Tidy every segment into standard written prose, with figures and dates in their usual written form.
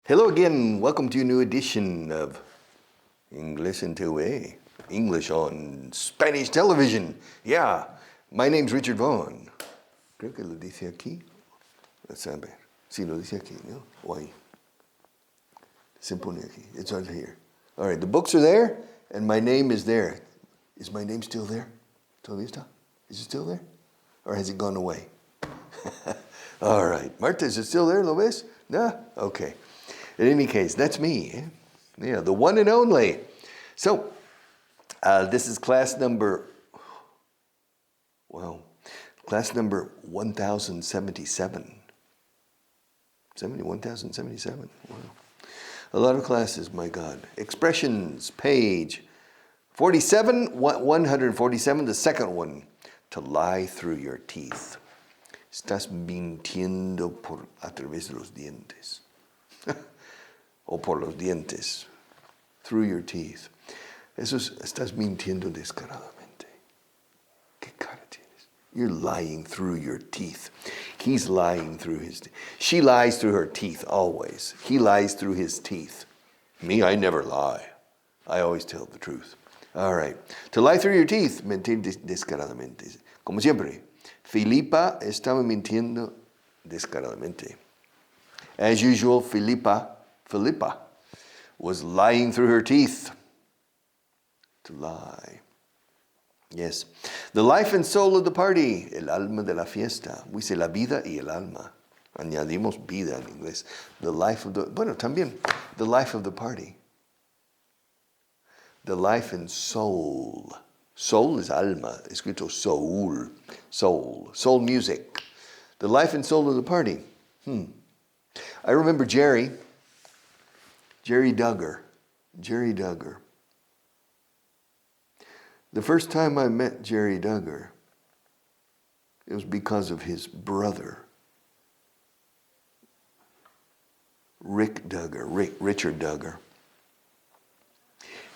Hello again. Welcome to a new edition of Inglés en TV, English on Spanish television. Yeah, my name's Richard Vaughan. Creo que lo dice aquí. Let's ver. Sí, lo dice aquí, ¿no? O ahí. Se pone aquí. It's on here. All right, the books are there, and my name is there. Is my name still there? ¿Todavía está? Is it still there? Or has it gone away? All right. Marta, is it still there? ¿Lo ves? No? Okay. In any case, that's me. Eh? Yeah, the one and only. So, this is class number 1077. 1077. Wow. A lot of classes, my God. Expressions, page 47, 147, the second one. To lie through your teeth. Estás mintiendo a través de los dientes. O por los dientes. Through your teeth. Estás mintiendo descaradamente. ¿Qué cara tienes? You're lying through your teeth. He's lying through his teeth. She lies through her teeth always. He lies through his teeth. Me, I never lie. I always tell the truth. All right. To lie through your teeth, mentir descaradamente. Como siempre, Filipa estaba mintiendo descaradamente. As usual, Philippa was lying through her teeth. To lie. Yes. The life and soul of the party, el alma de la fiesta. We say la vida y el alma. Añadimos vida en inglés. The life of the, también, the life of the party. The life and soul. Soul is alma, escrito soul. Soul music. The life and soul of the party. I remember Jerry Duggar. The first time I met Jerry Duggar, it was because of his brother, Richard Duggar.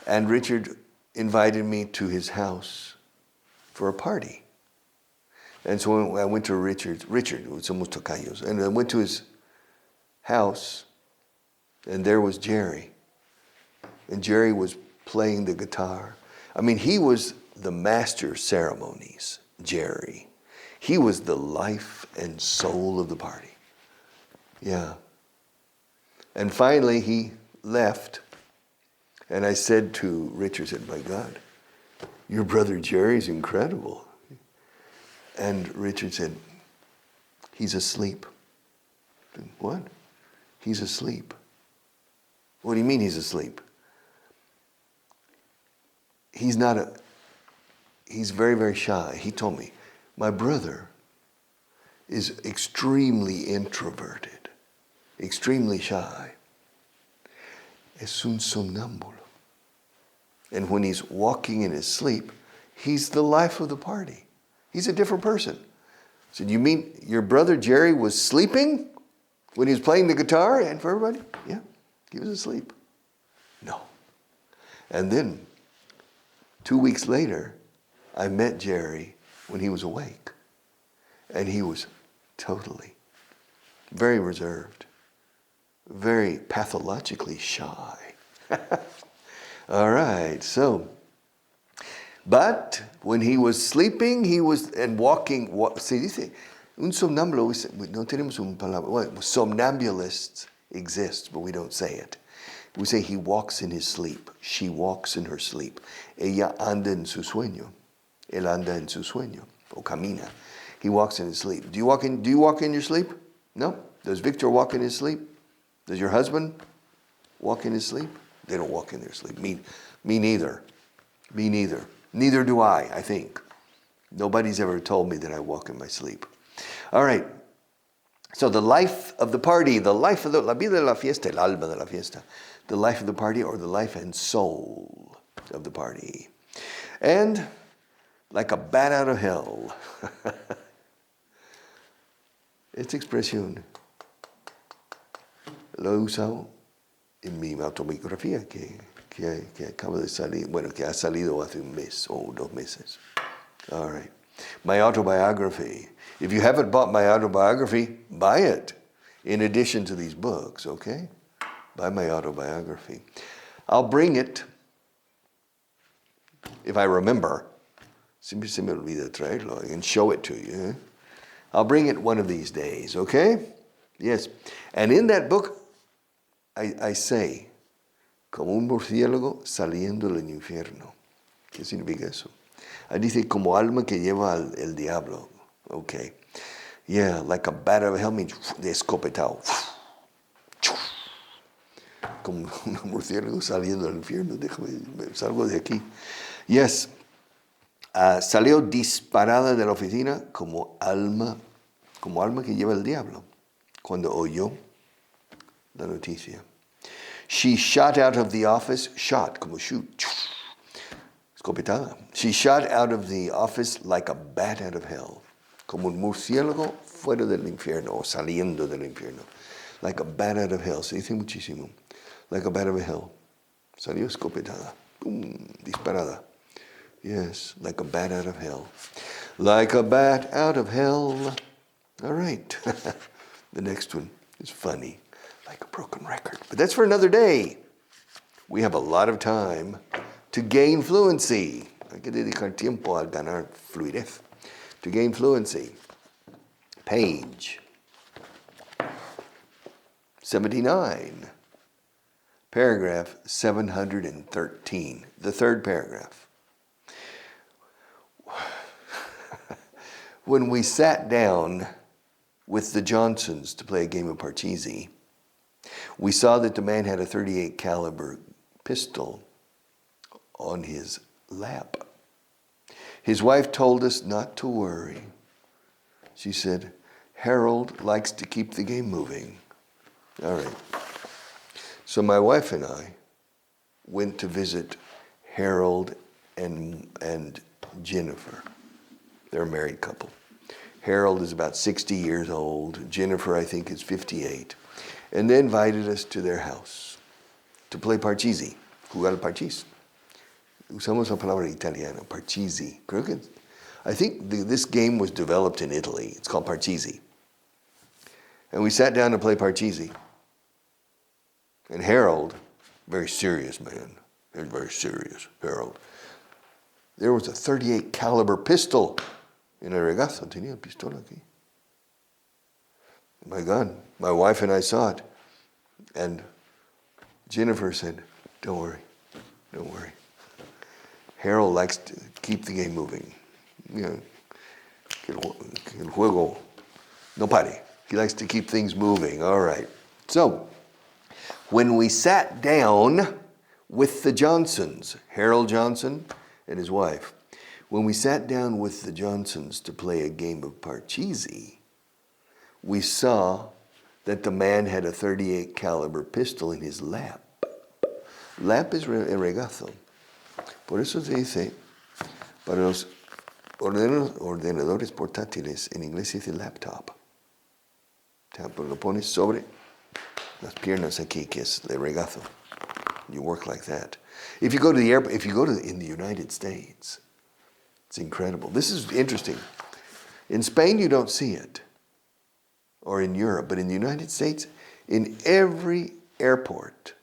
And Richard invited me to his house for a party. And so I went to Richard, somos tocayos, and I went to his house, and there was Jerry. And Jerry was playing the guitar. I mean, he was the master of ceremonies, Jerry. He was the life and soul of the party. Yeah. And finally, he left. And I said to Richard, my God, your brother Jerry's incredible. And Richard said, he's asleep. Said, what? He's asleep. What do you mean he's asleep? He's very, very shy. He told me, my brother is extremely introverted, extremely shy. Es un somnámbulo. And when he's walking in his sleep, he's the life of the party. He's a different person. I said, you mean your brother Jerry was sleeping when he was playing the guitar and for everybody? Yeah, he was asleep. No. And then 2 weeks later, I met Jerry when he was awake. And he was totally, very reserved, very pathologically shy. All right, so, but when he was sleeping, and walking, se dice, un somnámbulo, no tenemos un palabra, well, somnambulists exist, but we don't say it. We say he walks in his sleep. She walks in her sleep. Ella anda en su sueño. Él anda en su sueño. O camina. He walks in his sleep. Do you walk in your sleep? No? Does Victor walk in his sleep? Does your husband walk in his sleep? They don't walk in their sleep. Me neither. Me neither. Neither do I think. Nobody's ever told me that I walk in my sleep. All right. So the life of the party, la vida de la fiesta, el alma de la fiesta. The life of the party, or the life and soul of the party. And like a bat out of hell. Esta expresión lo he usado en mi autobiografía que acaba de salir, que ha salido hace un mes o 2 meses. All right. My autobiography. If you haven't bought my autobiography, buy it in addition to these books, okay? Buy my autobiography. I'll bring it if I remember. Siempre se me olvida traerlo and show it to you. Eh? I'll bring it one of these days, okay? Yes. And in that book, I say, como un murciélago saliendo del infierno. ¿Qué significa eso? Ahí dice, como alma que lleva el diablo. Okay. Yeah, like a bat out of hell means de escopetado. Como un murciélago saliendo del infierno. Déjame, salgo de aquí. Yes. Salió disparada de la oficina como alma que lleva el diablo cuando oyó la noticia. She shot out of the office, shot, como shoot, escopetada. She shot out of the office like a bat out of hell, como un murciélago fuera del infierno o saliendo del infierno. Like a bat out of hell, se dice muchísimo. Like a bat out of hell. Salió escopetada, disparada. Yes, like a bat out of hell. Like a bat out of hell. All right. The next one is funny, like a broken record. But that's for another day. We have a lot of time to gain fluency. Hay que dedicar tiempo a ganar fluidez. To gain fluency. Page 79. Paragraph 713. The third paragraph. When we sat down with the Johnsons to play a game of Parcheesi, we saw that the man had a .38 caliber pistol on his lap. His wife told us not to worry. She said, Harold likes to keep the game moving. All right. So my wife and I went to visit Harold and Jennifer. They're a married couple. Harold is about 60 years old. Jennifer, I think, is 58. And they invited us to their house to play Parcheesi, jugar al parchís. Usamos la palabra italiana, Parcheesi. I think this game was developed in Italy. It's called Parcheesi. And we sat down to play Parcheesi. And Harold, very serious man, very serious, Harold. There was a .38 caliber pistol in el regazo. Tenía pistola aquí. My God, my wife and I saw it. And Jennifer said, don't worry. Harold likes to keep the game moving. You know, que el juego no pare. He likes to keep things moving. All right. So, when we sat down with the Johnsons, Harold Johnson and his wife, when we sat down with the Johnsons to play a game of Parcheesi, we saw that the man had a .38 caliber pistol in his lap. Lap is el regazo. Por eso se dice, para los ordenadores portátiles, en inglés se dice laptop. Lo pones sobre las piernas aquí, que es el regazo. You work like that. If you go to the airport, in the United States, it's incredible. This is interesting. In Spain, you don't see it, or in Europe, but in the United States, in every airport,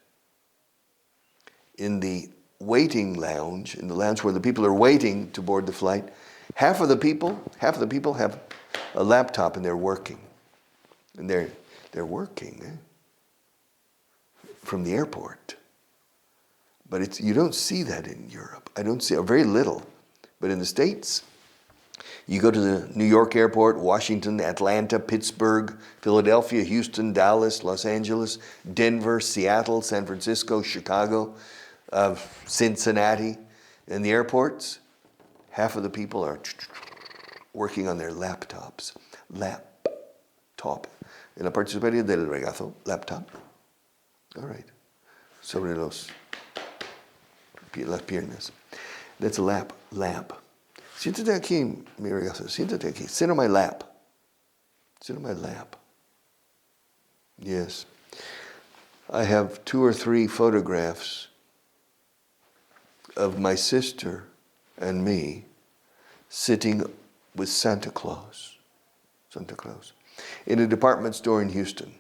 in the waiting lounge, in the lounge where the people are waiting to board the flight, half of the people have a laptop and they're working. And they're working from the airport. But you don't see that in Europe. I don't see it, very little. But in the States, you go to the New York airport, Washington, Atlanta, Pittsburgh, Philadelphia, Houston, Dallas, Los Angeles, Denver, Seattle, San Francisco, Chicago, Cincinnati. In the airports, half of the people are working on their laptops. Laptop. En la parte superior del regazo, laptop. All right. Sobre las piernas. That's a lap. Siéntate aquí, mi regazo. Siéntate aquí. Sit on my lap. Yes. I have 2 or 3 photographs of my sister and me sitting with Santa Claus, in a department store in Houston.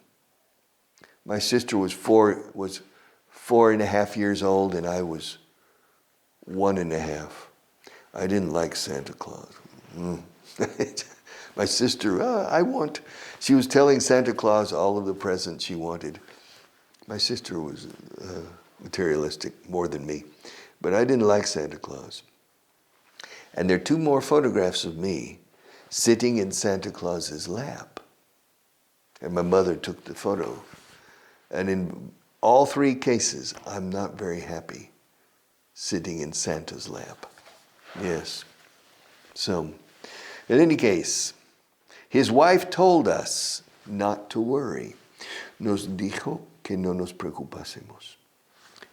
My sister was 4.5 years old, and I was 1.5. I didn't like Santa Claus. My sister, she was telling Santa Claus all of the presents she wanted. My sister was materialistic more than me, but I didn't like Santa Claus. And there are 2 more photographs of me sitting in Santa Claus's lap. And my mother took the photo. And in all 3 cases, I'm not very happy sitting in Santa's lap. Yes. So, in any case, his wife told us not to worry. Nos dijo que no nos preocupásemos.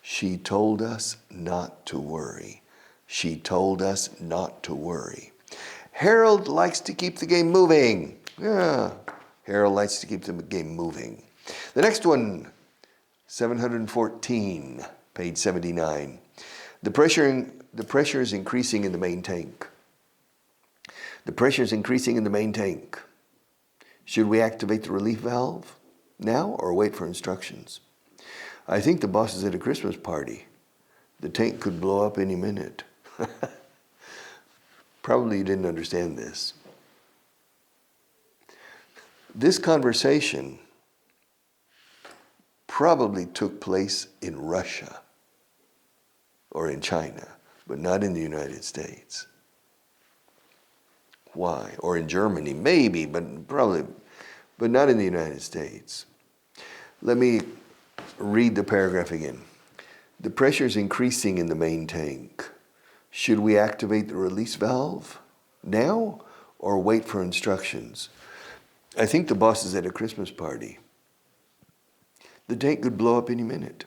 She told us not to worry. She told us not to worry. Harold likes to keep the game moving. Yeah, Harold likes to keep the game moving. The next one, 714, page 79. The pressure is increasing in the main tank. The pressure is increasing in the main tank. Should we activate the relief valve now or wait for instructions? I think the boss is at a Christmas party. The tank could blow up any minute. Probably you didn't understand this. This conversation probably took place in Russia or in China, but not in the United States. Why? Or in Germany, maybe, but not in the United States. Let me read the paragraph again. The pressure is increasing in the main tank. Should we activate the release valve now or wait for instructions? I think the boss is at a Christmas party. The tank could blow up any minute.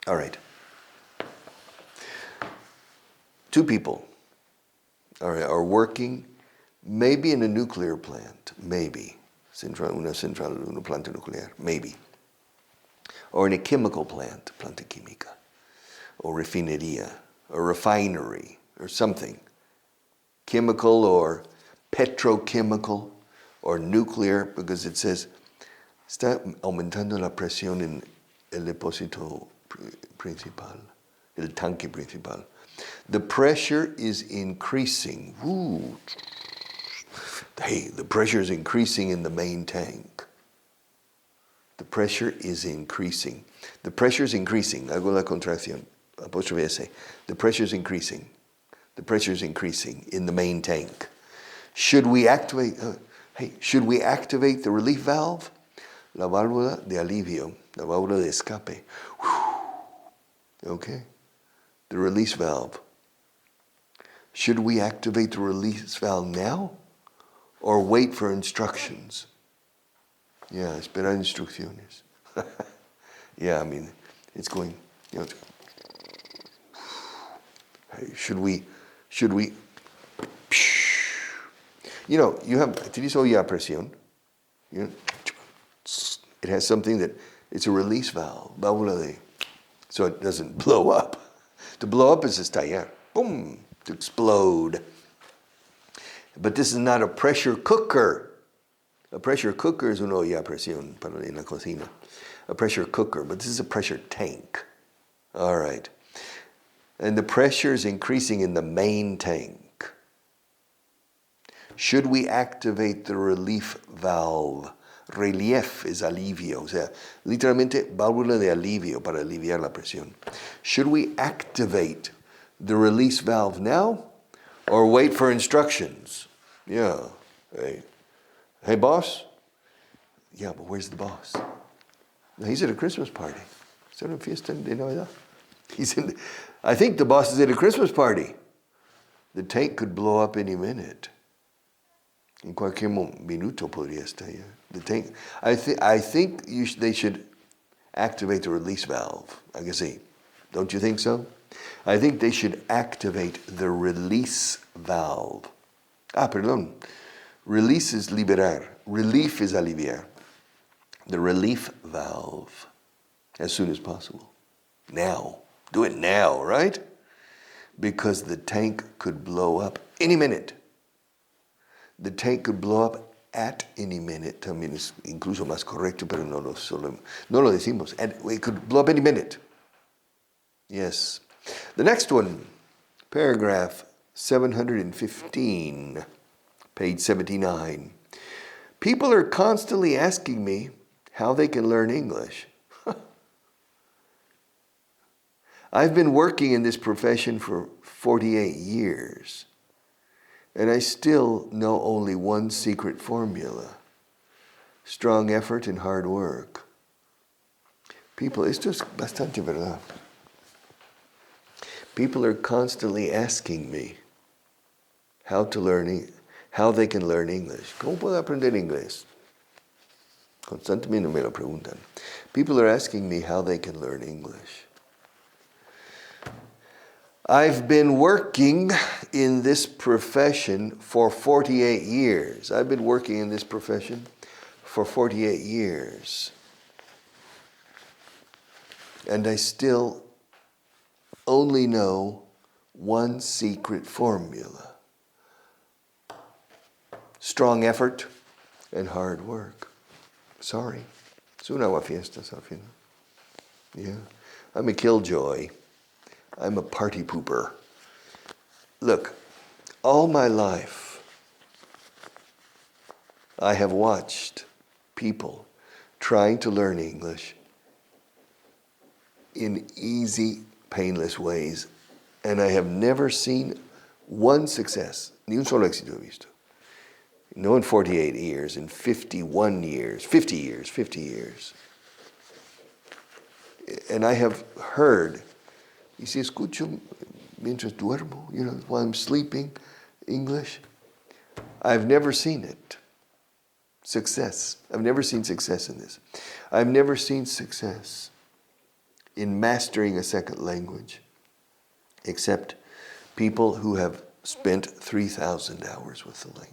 All right. 2 people are working, maybe in a nuclear plant, maybe. Una planta nuclear, maybe. Or in a chemical plant, planta química, or refinería, or refinery, or something. Chemical or petrochemical or nuclear, because it says, está aumentando la presión en el depósito principal, el tanque principal. The pressure is increasing. Ooh. Hey, the pressure is increasing in the main tank. The pressure is increasing. The pressure is increasing. Hago la contracción. Apóstrofe S. The pressure is increasing. The pressure is increasing in the main tank. Should we activate the relief valve? La válvula de alivio, la válvula de escape. Okay? The release valve. Should we activate the release valve now or wait for instructions? Yeah, esperar instrucciones. Yeah, I mean, it's going, should we, ¿tienes olla a presión? It has something that, it's a release valve, válvula de, so it doesn't blow up. To blow up is estallar, boom, to explode. But this is not a pressure cooker. A pressure cooker is una olla a presión para en la cocina. A pressure cooker, but this is a pressure tank. All right. And the pressure is increasing in the main tank. Should we activate the relief valve? Relief is alivio, o sea, literalmente válvula de alivio para aliviar la presión. Should we activate the release valve now or wait for instructions? Yeah. Hey, boss? Yeah, but where's the boss? No, he's at a Christmas party. Está en una fiesta de Navidad. I think the boss is at a Christmas party. The tank could blow up any minute. En cualquier minuto podría estallar. The tank. I think they should activate the release valve. I can see. Don't you think so? I think they should activate the release valve. Perdón. Release is liberar. Relief is aliviar. The relief valve. As soon as possible. Now. Do it now, right? Because the tank could blow up any minute. The tank could blow up at any minute también es incluso más correcto, pero no lo decimos. It could blow up any minute. Yes. The next one, paragraph 715, page 79. People are constantly asking me how they can learn English. I've been working in this profession for 48 years, and I still know only one secret formula: strong effort and hard work. People, esto es bastante verdad. People are constantly asking me how they can learn English. ¿Cómo puedo aprender inglés? Constantemente me lo preguntan. People are asking me how they can learn English. I've been working in this profession for 48 years. I've been working in this profession for 48 years. And I still only know one secret formula: strong effort and hard work. Sorry. Es una aguafiestas al final. Yeah. I'm a killjoy. I'm a party pooper. Look, all my life, I have watched people trying to learn English in easy, painless ways, and I have never seen one success, ni un solo éxito he visto. No in 48 years, in 51 years, 50 years. And I have heard, y si escucho mientras duermo, while I'm sleeping, English, I've never seen it. Success. I've never seen success in this. I've never seen success in mastering a second language, except people who have spent 3,000 hours with the language.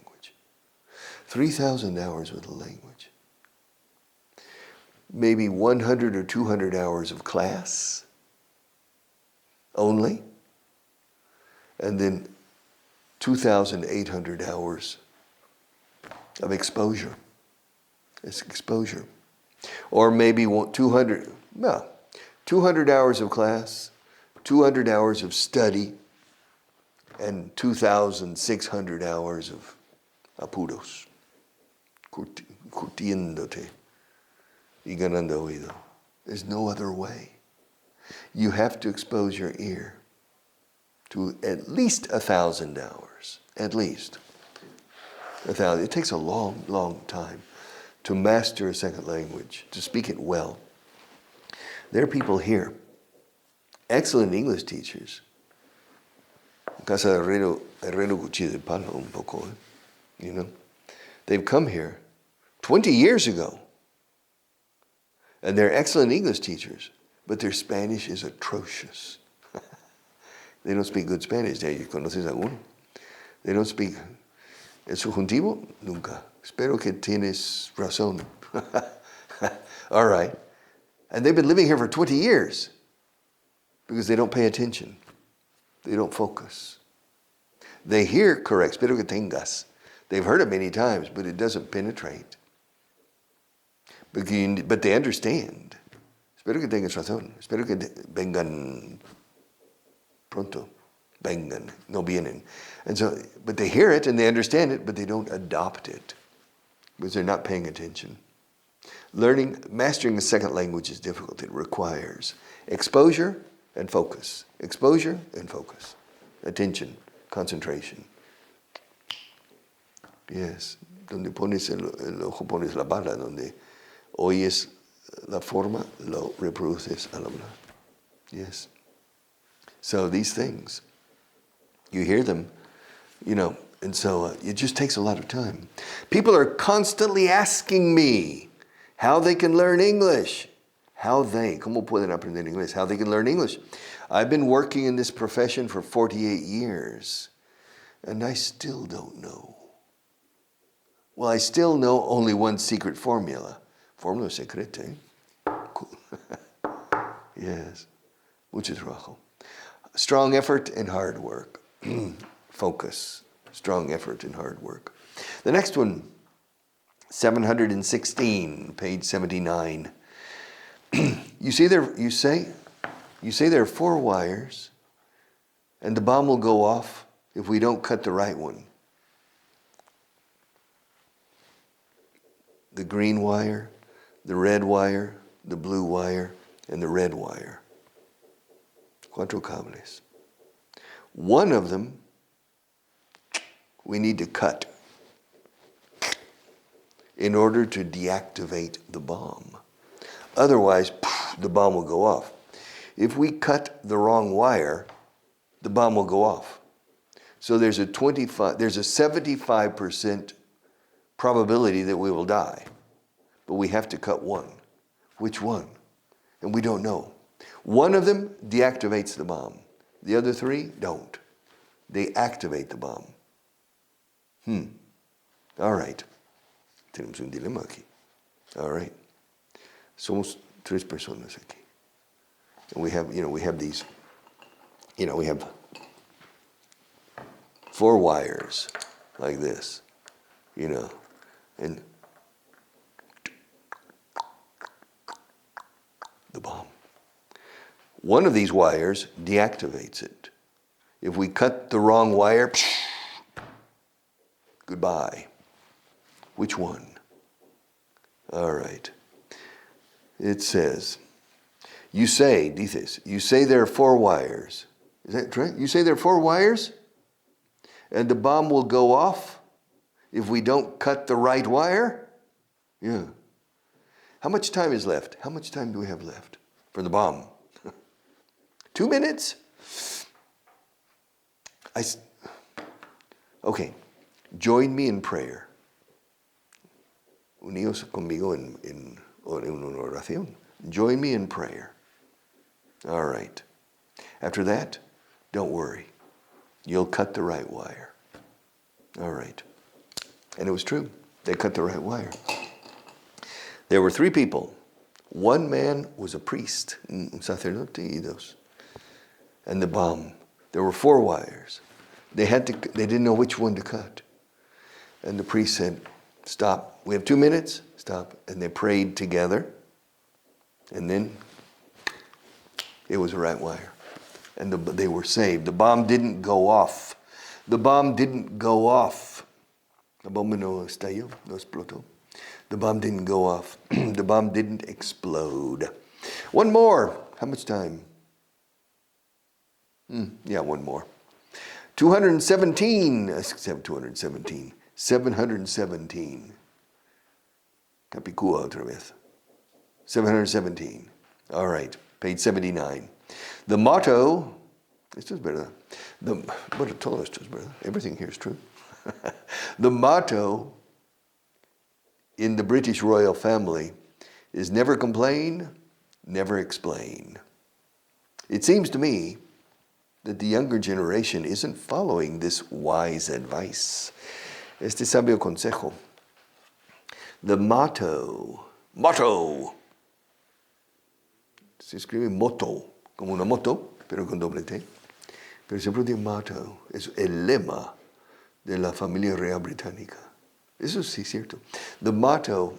3,000 hours with the language. Maybe 100 or 200 hours of class only, and then 2,800 hours of exposure. It's exposure. Or maybe 200 hours of class, 200 hours of study, and 2,600 hours of apuros, curtiéndote y ganando oído. There's no other way. You have to expose your ear to at least 1,000 hours. At least 1,000. It takes a long, long time to master a second language, to speak it well. There are people here, excellent English teachers. Casa de herrero cuchillo de palo un poco, They've come here 20 years ago, and they're excellent English teachers, but their Spanish is atrocious. They don't speak good Spanish. ¿Conoces alguno? They don't speak. ¿El subjuntivo? Nunca. Espero que tienes razón. All right. And they've been living here for 20 years because they don't pay attention. They don't focus. They hear correct. Espero que tengas. They've heard it many times, but it doesn't penetrate. But they understand. Espero que tengas razón. Espero que vengan pronto. Vengan. No vienen. And so, but they hear it and they understand it, but they don't adopt it because they're not paying attention. Mastering a second language is difficult. It requires exposure and focus. Exposure and focus. Attention, concentration. Yes. Donde pones el ojo, pones la bala. Donde oyes la forma, lo reproduces al hablar. Yes. So these things, you hear them, and so it just takes a lot of time. People are constantly asking me how they can learn English. ¿Cómo pueden aprender inglés? How they can learn English. I've been working in this profession for 48 years, and I still don't know. Well, I still know only one secret formula. Fórmula secreta. Yes. Mucho trabajo. Strong effort and hard work. Focus. Strong effort and hard work. The next one, 716, page 79. You say there are 4 wires, and the bomb will go off if we don't cut the right one. The green wire, the red wire, the blue wire, and the red wire. 4 cables. One of them we need to cut in order to deactivate the bomb. Otherwise, the bomb will go off. If we cut the wrong wire, the bomb will go off. So there's a 75% probability that we will die. But we have to cut one. Which one? And we don't know. One of them deactivates the bomb. The other 3 don't. They activate the bomb. All right. Tenemos un dilema aquí. All right. Somos 3 personas aquí. And we have these, we have 4 wires like this, and the bomb. One of these wires deactivates it. If we cut the wrong wire, goodbye. Which one? All right. It says, you say there are 4 wires. Is that right? You say there are 4 wires? And the bomb will go off if we don't cut the right wire? Yeah. How much time is left? How much time do we have left for the bomb? 2 minutes? Okay. Join me in prayer. Unidos conmigo en una oración. Join me in prayer. All right. After that, don't worry. You'll cut the right wire. All right. And it was true. They cut the right wire. There were 3 people. One man was a priest, un sacerdote y 2. And the bomb. There were 4 wires. They didn't know which one to cut. And the priest said, stop. We have 2 minutes. Stop. And they prayed together. And then it was the right wire. And they were saved. The bomb didn't go off. The bomb didn't go off. La bomba no estalló, no explotó. The bomb didn't go off. The bomb didn't explode. One more. How much time? Yeah, one more. 217. 717. Capicúa otra vez. 717. All right. Page 79. The motto, esto es verdad. Bueno, todo esto es verdad. Everything here is true. The motto in the British royal family is never complain, never explain. It seems to me that the younger generation isn't following this wise advice. Este sabio consejo. The motto. Se escribe moto, como una moto, pero con doble T. Pero siempre tiene motto. Es el lema de la familia real británica. Eso sí es cierto. The motto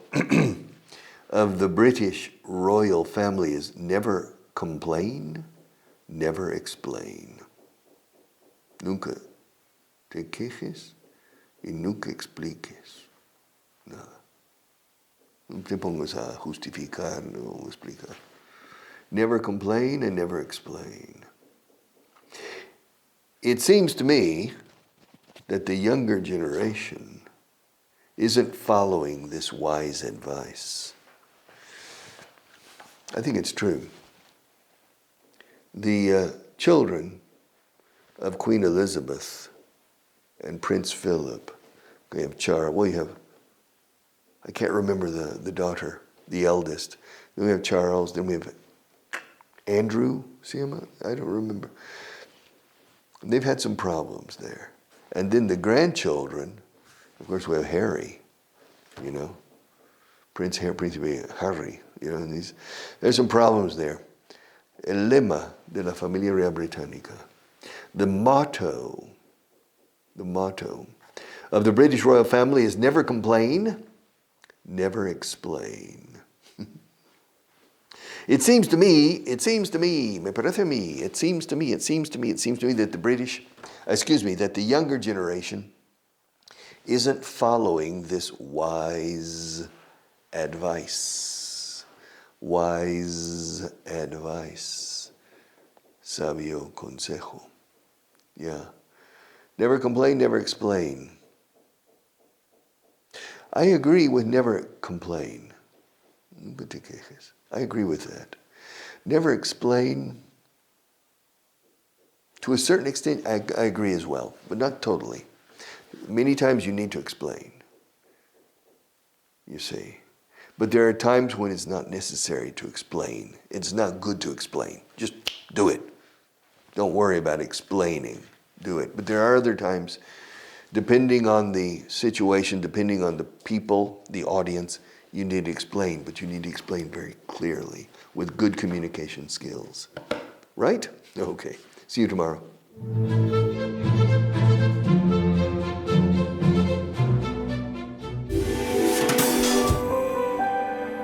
of the British royal family is never complain, never explain. Nunca te quejes y nunca expliques nada. No te pongas a justificar o explicar. Never complain and never explain. It seems to me that the younger generation isn't following this wise advice. I think it's true. The children of Queen Elizabeth and Prince Philip, we have Charles, I can't remember the daughter, the eldest. Then we have Charles, then we have Andrew, see him? I don't remember. They've had some problems there. And then the grandchildren, of course we have Harry, Príncipe Harry, and there's some problems there. El lema de la familia real británica. The motto of the British royal family is never complain, never explain. It seems to me, me parece a mí, it seems to me that that the younger generation isn't following this wise advice. Wise advice. Sabio consejo. Yeah. Never complain, never explain. I agree with never complain. I agree with that. Never explain. To a certain extent, I agree as well, but not totally. Many times you need to explain, you see. But there are times when it's not necessary to explain. It's not good to explain. Just do it. Don't worry about explaining. Do it. But there are other times, depending on the situation, depending on the people, the audience, you need to explain, but you need to explain very clearly with good communication skills. Right? Okay. See you tomorrow.